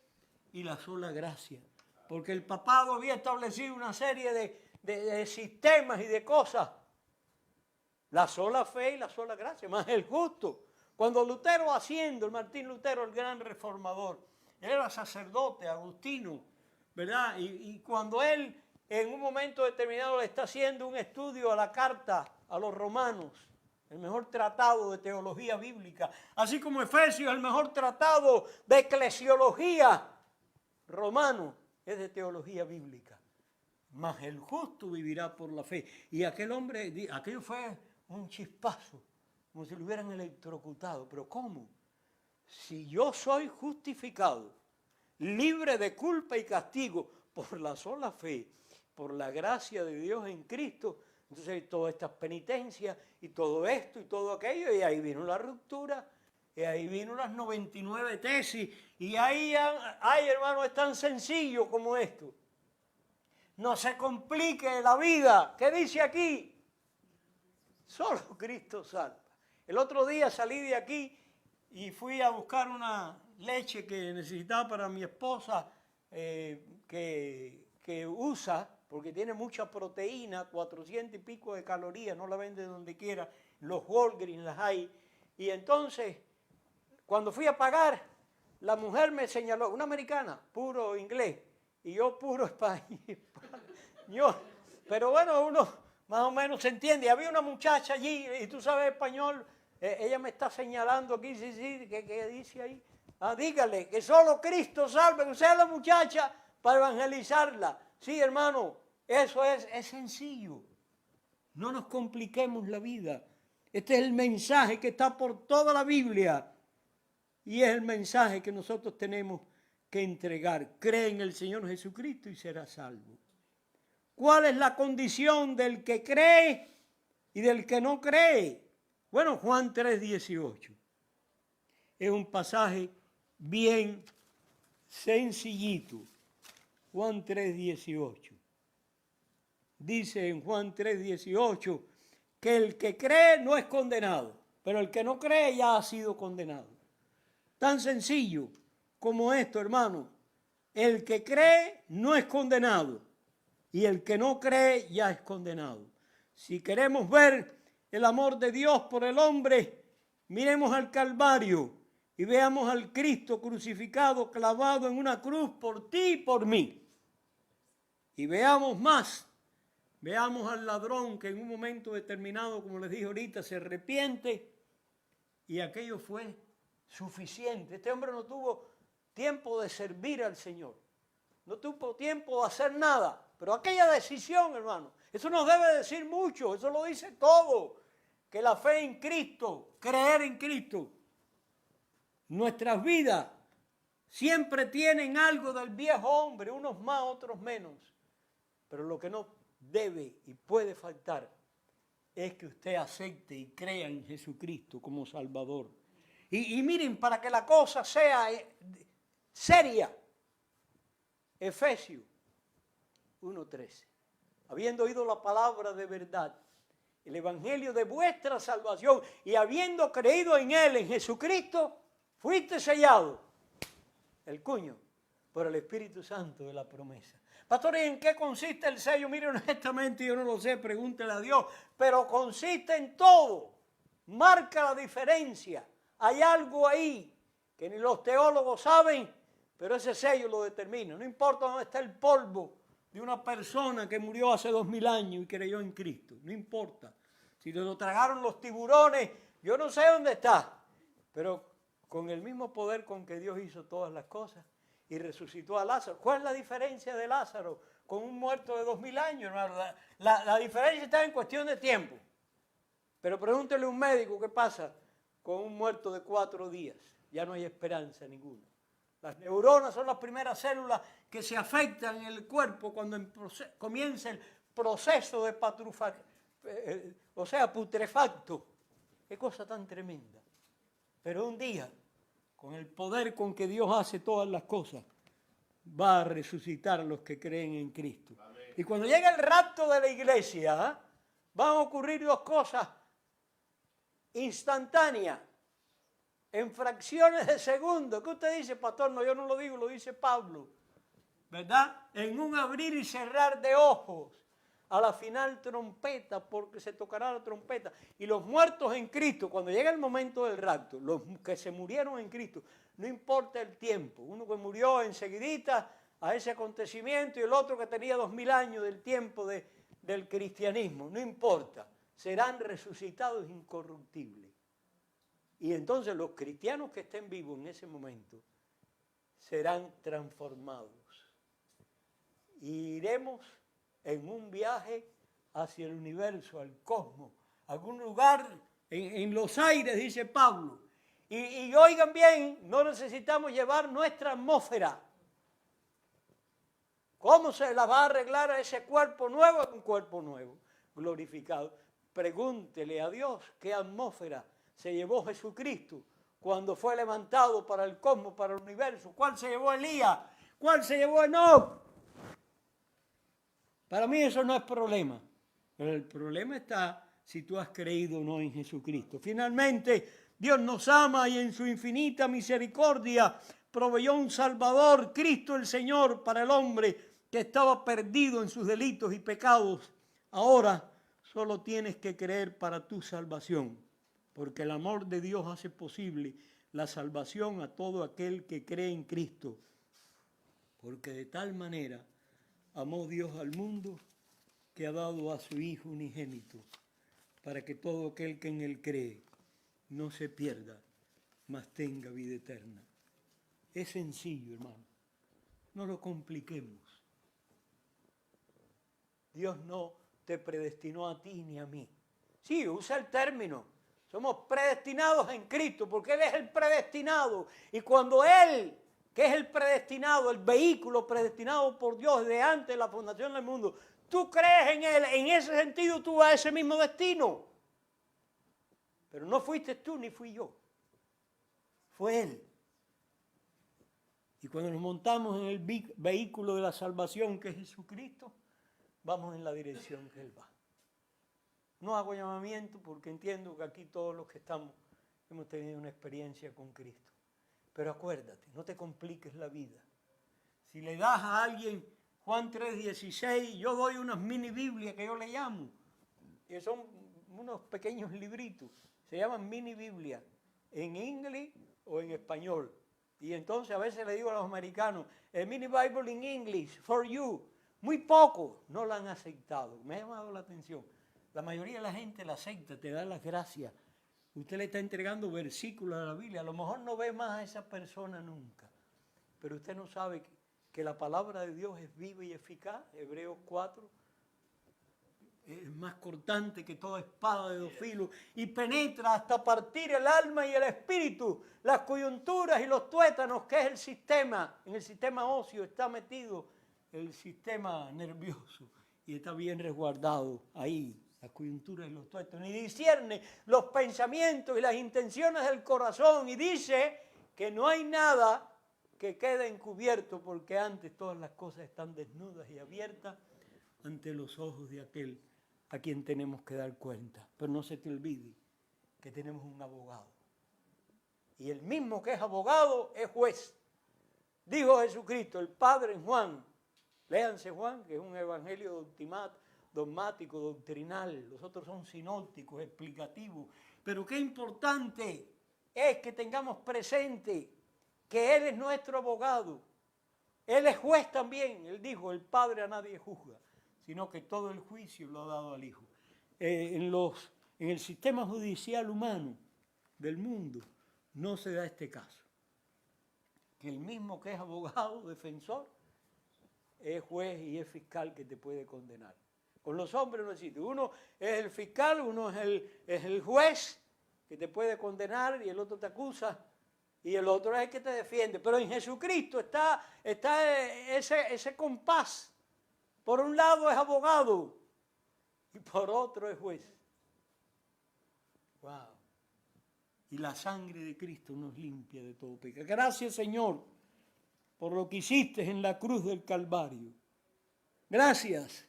y la sola gracia. Porque el papado había establecido una serie de sistemas y de cosas. La sola fe y la sola gracia, más el justo. Cuando Lutero haciendo, el Martín Lutero, el gran reformador, él era sacerdote, agustino, ¿verdad? Y cuando él en un momento determinado le está haciendo un estudio a la carta a los romanos, el mejor tratado de teología bíblica, así como Efesios, el mejor tratado de eclesiología romano, es de teología bíblica. Mas el justo vivirá por la fe. Y aquel hombre, aquello fue un chispazo, como si lo hubieran electrocutado. ¿Pero cómo? Si yo soy justificado, libre de culpa y castigo por la sola fe, por la gracia de Dios en Cristo, entonces todas estas penitencias y todo esto y todo aquello, y ahí vino la ruptura, y ahí vino las 99 tesis, y ahí, ay hermano, es tan sencillo como esto. No se complique la vida. ¿Qué dice aquí? Solo Cristo salva. El otro día salí de aquí y fui a buscar una leche que necesitaba para mi esposa, que usa, porque tiene mucha proteína, 400 y pico de calorías, no la vende donde quiera, los Walgreens las hay. Y entonces, cuando fui a pagar, la mujer me señaló, una americana, puro inglés, y yo puro español. Pero bueno, uno más o menos se entiende. Había una muchacha allí, y tú sabes español, ella me está señalando aquí, sí, ¿qué dice ahí? Dígale que solo Cristo salve, que sea la muchacha para evangelizarla. Sí, hermano, eso es sencillo. No nos compliquemos la vida. Este es el mensaje que está por toda la Biblia y es el mensaje que nosotros tenemos que entregar. Cree en el Señor Jesucristo y será salvo. ¿Cuál es la condición del que cree y del que no cree? Bueno, Juan 3:18. Es un pasaje bien sencillito. Juan 3:18. Dice en Juan 3:18 que el que cree no es condenado, pero el que no cree ya ha sido condenado. Tan sencillo como esto, hermano. El que cree no es condenado y el que no cree ya es condenado. Si queremos ver el amor de Dios por el hombre, miremos al Calvario y veamos al Cristo crucificado, clavado en una cruz por ti y por mí. Y veamos más. Veamos al ladrón que en un momento determinado, como les dije ahorita, se arrepiente y aquello fue suficiente. Este hombre no tuvo tiempo de servir al Señor. No tuvo tiempo de hacer nada. Pero aquella decisión, hermano, eso nos debe decir mucho. Eso lo dice todo. Que la fe en Cristo, creer en Cristo, nuestras vidas siempre tienen algo del viejo hombre, unos más, otros menos. Pero lo que no debe y puede faltar es que usted acepte y crea en Jesucristo como Salvador. Y miren, para que la cosa sea seria, Efesios 1:13. Habiendo oído la palabra de verdad, el evangelio de vuestra salvación, y habiendo creído en él, en Jesucristo, fuiste sellado, el cuño, por el Espíritu Santo de la promesa. Pastor, ¿y en qué consiste el sello? Mire, honestamente yo no lo sé, pregúntele a Dios, pero consiste en todo, marca la diferencia. Hay algo ahí que ni los teólogos saben, pero ese sello lo determina. No importa dónde está el polvo de una persona que murió hace 2000 años y creyó en Cristo, no importa. Si lo tragaron los tiburones, yo no sé dónde está, pero con el mismo poder con que Dios hizo todas las cosas y resucitó a Lázaro. ¿Cuál es la diferencia de Lázaro con un muerto de 2000 años, hermano? La diferencia está en cuestión de tiempo. Pero pregúntele a un médico qué pasa con un muerto de 4 días. Ya no hay esperanza ninguna. Las neuronas son las primeras células que se afectan en el cuerpo cuando comienza el proceso de putrefacto. Qué cosa tan tremenda. Pero un día, con el poder con que Dios hace todas las cosas, va a resucitar a los que creen en Cristo. Amén. Y cuando llegue el rapto de la iglesia, van a ocurrir 2 cosas instantáneas, en fracciones de segundo. ¿Qué usted dice, pastor? No, yo no lo digo, lo dice Pablo. ¿Verdad? En un abrir y cerrar de ojos, a la final trompeta, porque se tocará la trompeta. Y los muertos en Cristo, cuando llega el momento del rapto, los que se murieron en Cristo, no importa el tiempo. Uno que murió enseguidita a ese acontecimiento y el otro que tenía 2000 años del tiempo del cristianismo, no importa. Serán resucitados incorruptibles. Y entonces los cristianos que estén vivos en ese momento serán transformados. Y iremos en un viaje hacia el universo, al cosmos, algún lugar en los aires, dice Pablo. Y oigan bien, no necesitamos llevar nuestra atmósfera. ¿Cómo se la va a arreglar a ese cuerpo nuevo? Un cuerpo nuevo, glorificado. Pregúntele a Dios qué atmósfera se llevó Jesucristo cuando fue levantado para el cosmos, para el universo. ¿Cuál se llevó Elías? ¿Cuál se llevó Enoc? Para mí eso no es problema. Pero el problema está si tú has creído o no en Jesucristo. Finalmente, Dios nos ama y en su infinita misericordia proveyó un Salvador, Cristo el Señor, para el hombre que estaba perdido en sus delitos y pecados. Ahora solo tienes que creer para tu salvación, porque el amor de Dios hace posible la salvación a todo aquel que cree en Cristo. Porque de tal manera amó Dios al mundo que ha dado a su Hijo unigénito, para que todo aquel que en Él cree no se pierda, mas tenga vida eterna. Es sencillo, hermano. No lo compliquemos. Dios no te predestinó a ti ni a mí. Sí, usa el término. Somos predestinados en Cristo, porque Él es el predestinado. Y cuando Él, que es el predestinado, el vehículo predestinado por Dios de antes de la fundación del mundo, tú crees en Él, en ese sentido tú vas a ese mismo destino. Pero no fuiste tú ni fui yo. Fue Él. Y cuando nos montamos en el vehículo de la salvación que es Jesucristo, vamos en la dirección que Él va. No hago llamamiento porque entiendo que aquí todos los que estamos hemos tenido una experiencia con Cristo. Pero acuérdate, no te compliques la vida. Si le das a alguien Juan 3:16, yo doy unas mini Biblias que yo le llamo, que son unos pequeños libritos, se llaman mini Biblia, en inglés o en español. Y entonces a veces le digo a los americanos, el mini Bible in English for you. Muy pocos no la han aceptado. Me ha llamado la atención. La mayoría de la gente la acepta, te da las gracias. Usted le está entregando versículos de la Biblia. A lo mejor no ve más a esa persona nunca. Pero usted no sabe que la palabra de Dios es viva y eficaz. Hebreos 4. Es más cortante que toda espada de dos filos y penetra hasta partir el alma y el espíritu, las coyunturas y los tuétanos, que es el sistema. En el sistema óseo está metido el sistema nervioso y está bien resguardado ahí, las coyunturas y los tuétanos. Y discierne los pensamientos y las intenciones del corazón y dice que no hay nada que quede encubierto porque antes todas las cosas están desnudas y abiertas ante los ojos de aquel a quien tenemos que dar cuenta. Pero no se te olvide que tenemos un abogado. Y el mismo que es abogado es juez. Dijo Jesucristo, el Padre en Juan. Léanse Juan, que es un evangelio dogmático, doctrinal. Los otros son sinópticos, explicativos. Pero qué importante es que tengamos presente que Él es nuestro abogado. Él es juez también. Él dijo, el Padre a nadie juzga, sino que todo el juicio lo ha dado al Hijo. En el sistema judicial humano del mundo no se da este caso. Que el mismo que es abogado, defensor, es juez y es fiscal que te puede condenar. Con los hombres no existe. Uno es el fiscal, uno es el juez que te puede condenar y el otro te acusa y el otro es el que te defiende. Pero en Jesucristo está ese compás. Por un lado es abogado y por otro es juez. Wow. Y la sangre de Cristo nos limpia de todo pecado. Gracias, Señor, por lo que hiciste en la cruz del Calvario. Gracias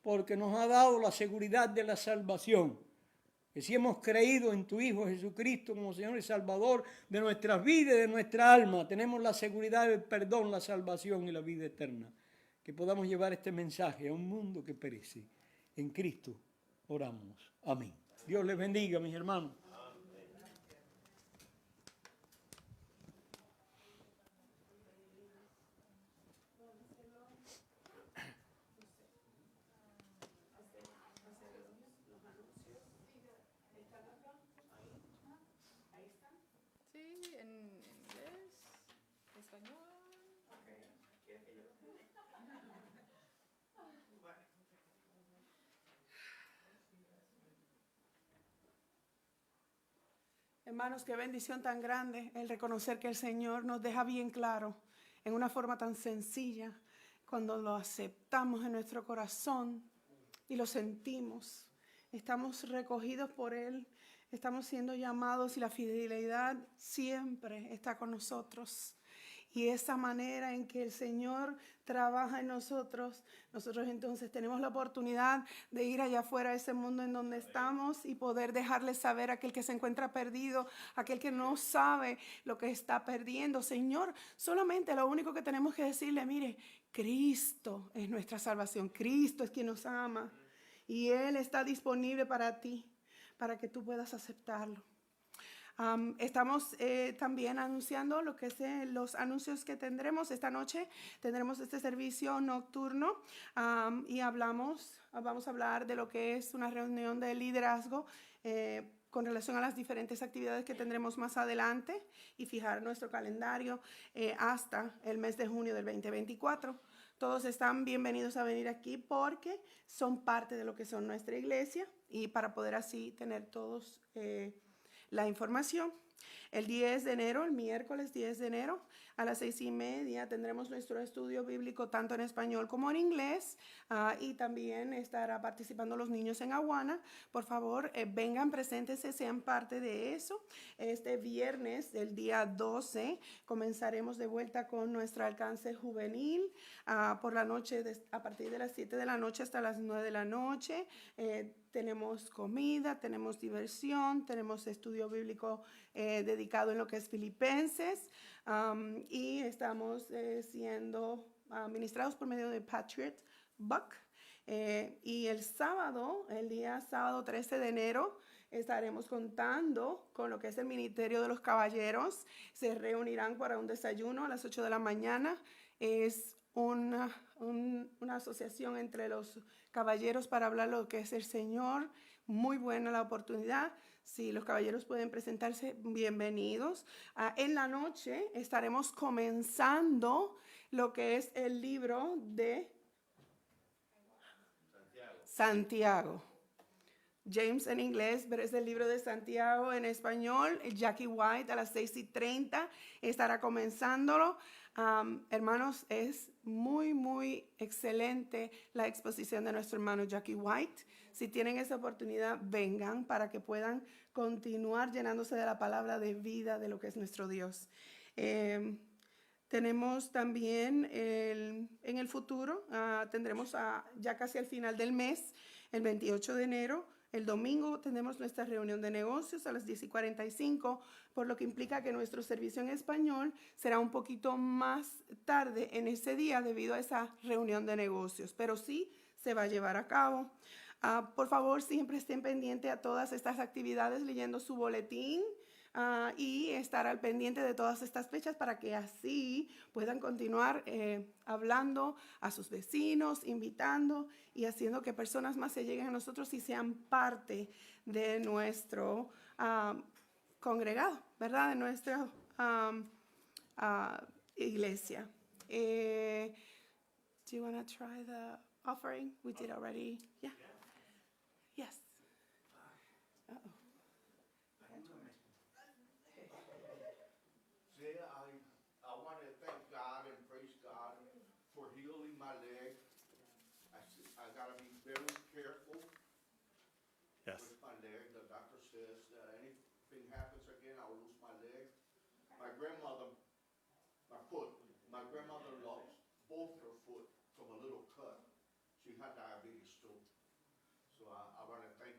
porque nos ha dado la seguridad de la salvación. Que si hemos creído en tu Hijo Jesucristo como Señor y Salvador de nuestras vidas y de nuestra alma, tenemos la seguridad del perdón, la salvación y la vida eterna. Que podamos llevar este mensaje a un mundo que perece. En Cristo oramos. Amén. Dios les bendiga, mis hermanos.
Sí, en inglés, español.
Hermanos, qué bendición tan grande el reconocer que el Señor nos deja bien claro en una forma tan sencilla cuando lo aceptamos en nuestro corazón y lo sentimos. Estamos recogidos por Él, estamos siendo llamados y la fidelidad siempre está con nosotros. Y esa manera en que el Señor trabaja en nosotros entonces tenemos la oportunidad de ir allá afuera a ese mundo en donde estamos y poder dejarle saber a aquel que se encuentra perdido, aquel que no sabe lo que está perdiendo. Señor, solamente lo único que tenemos que decirle, mire, Cristo es nuestra salvación, Cristo es quien nos ama y Él está disponible para ti, para que tú puedas aceptarlo. Estamos también anunciando lo que es los anuncios que tendremos esta noche. Tendremos este servicio nocturno y vamos a hablar de lo que es una reunión de liderazgo con relación a las diferentes actividades que tendremos más adelante y fijar nuestro calendario hasta el mes de junio del 2024. Todos están bienvenidos a venir aquí porque son parte de lo que son nuestra iglesia y para poder así tener todos la información. El 10 de enero, el miércoles 10 de enero, a las 6:30 tendremos nuestro estudio bíblico tanto en español como en inglés y también estará participando los niños en Aguana. Por favor, vengan, preséntense, sean parte de eso. Este viernes, el día 12, comenzaremos de vuelta con nuestro alcance juvenil por la noche, a partir de las 7 de la noche hasta las 9 de la noche. Tenemos comida, tenemos diversión, tenemos estudio bíblico dedicado en lo que es Filipenses y estamos siendo ministrados por medio de Patriot Buck. Y el sábado, el día sábado 13 de enero, estaremos contando con lo que es el Ministerio de los Caballeros. Se reunirán para un desayuno a las 8 de la mañana. Es una asociación entre los caballeros para hablar lo que es el Señor. Muy buena la oportunidad. Si los caballeros pueden presentarse, bienvenidos. En la noche estaremos comenzando lo que es el libro de Santiago. James en inglés, pero es el libro de Santiago en español. Jackie White a las 6:30 estará comenzándolo. Hermanos, es muy excelente la exposición de nuestro hermano Jackie White. Si tienen esa oportunidad, vengan para que puedan continuar llenándose de la palabra de vida de lo que es nuestro Dios. Tenemos también en el futuro, tendremos ya casi al final del mes, el 28 de enero, el domingo tendremos nuestra reunión de negocios a las 10:45, por lo que implica que nuestro servicio en español será un poquito más tarde en ese día debido a esa reunión de negocios, pero sí se va a llevar a cabo. Por favor, siempre estén pendientes a todas estas actividades leyendo su boletín. Y estar al pendiente de todas estas fechas para que así puedan continuar hablando a sus vecinos, invitando y haciendo que personas más se lleguen a nosotros y sean parte de nuestro congregado, ¿verdad? De nuestra iglesia. Do you want to try the offering? We did already. Yeah. Yes. Uh-oh.
I want to thank God and praise God for healing my leg. I got to be very careful
Yes.
with my leg. The doctor says that anything happens again, I'll lose my leg. My grandmother lost both her foot from a little cut. She had diabetes too. So I want to thank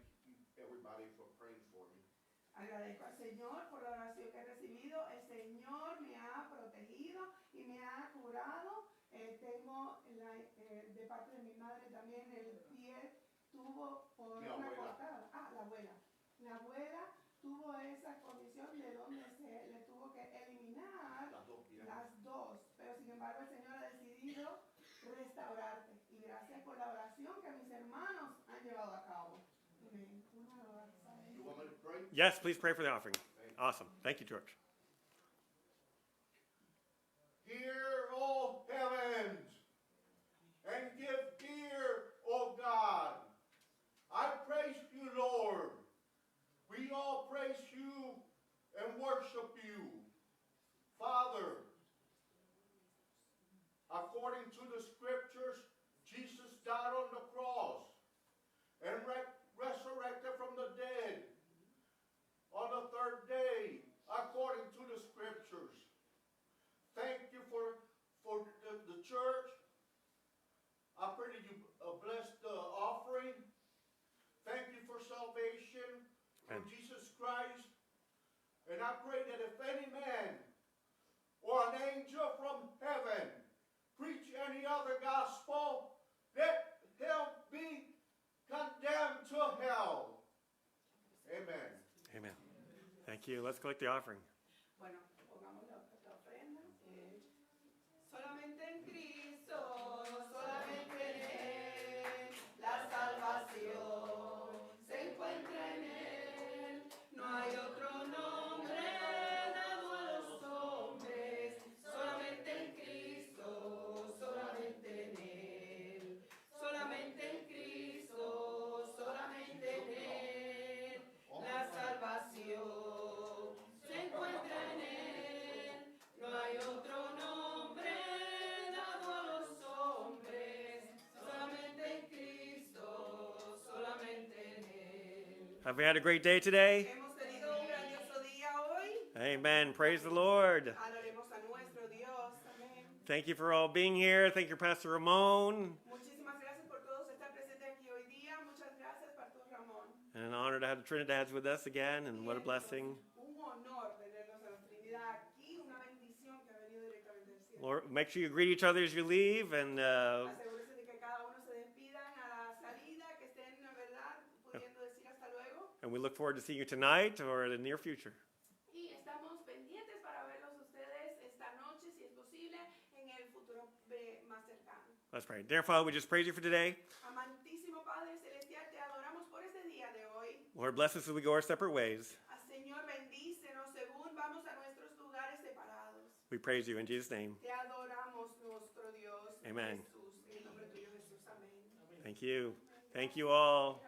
everybody for praying for me.
Agradezco al Señor por la oración que he recibido. El Señor me ha protegido y me ha curado. Tengo de parte de mi madre también el pie tuvo por
Mi
una
abuela.
cortada. La abuela. La abuela tuvo esa condición de donde se le tuvo que eliminar
Las dos piernas.
las dos. Pero sin embargo el Señor ha decidido restaurarte. Y gracias por la oración que mis hermanos han llevado a cabo. Amén.
You want me to pray?
Yes, please pray for the offering. Awesome. Thank you, George.
Hear, O heavens, and give ear, O God. I praise you, Lord. We all praise you and worship you. Father, according to the scriptures, Jesus died on the cross and resurrected from the dead on the third day, according to the scriptures. Thank you for the church. I pray that you bless the offering. Thank you for salvation
Amen.
through Jesus Christ. And I pray that if any man or an angel from heaven preach any other gospel, let him be condemned to hell. Amen.
Amen. Thank you. Let's collect the offering.
Bueno, pongamos la ofrenda. Solamente en Cristo, solamente en Él, la salvación se encuentra en Él. No hay otro nombre dado a los hombres, solamente en Cristo, solamente en Él. Solamente en Cristo, solamente en Él, la salvación se encuentra en Él. No hay otro nombre dado a los hombres, solamente en Cristo, solamente en Él.
Have we had a great day today?
Hemos tenido un grandioso día hoy.
Amen. Praise the Lord.
Adoremos a nuestro Dios. Amén.
Thank you for all being here. Thank you, Pastor Ramon.
Muchísimas gracias por todos estar presentes aquí hoy día. Muchas gracias, Pastor Ramón.
And an honor to have the Trinidads with us again, and what a blessing.
Un honor tenerlos a la Trinidad aquí, una bendición que ha venido directamente del cielo.
Lord, make sure you greet each other as you leave, and
Asegúrese de que cada uno se despidan a la salida, que estén, ¿verdad?, pudiendo decir hasta luego.
we look forward to seeing you tonight or in the near future.
Y estamos pendientes para verlos ustedes esta noche, si es posible, en el futuro más cercano.
Let's pray. Dear Father, we just praise you for today.
Amantísimo Padre Celestial, te adoramos por este día de hoy.
Lord, bless us as we go our separate ways.
Señor, bendícenos según vamos a nuestros lugares separados.
We praise you in Jesus' name.
Te adoramos, nuestro Dios.
Amen.
Jesús, en el nombre tuyo, Jesús. Amén.
Thank you. Thank you all.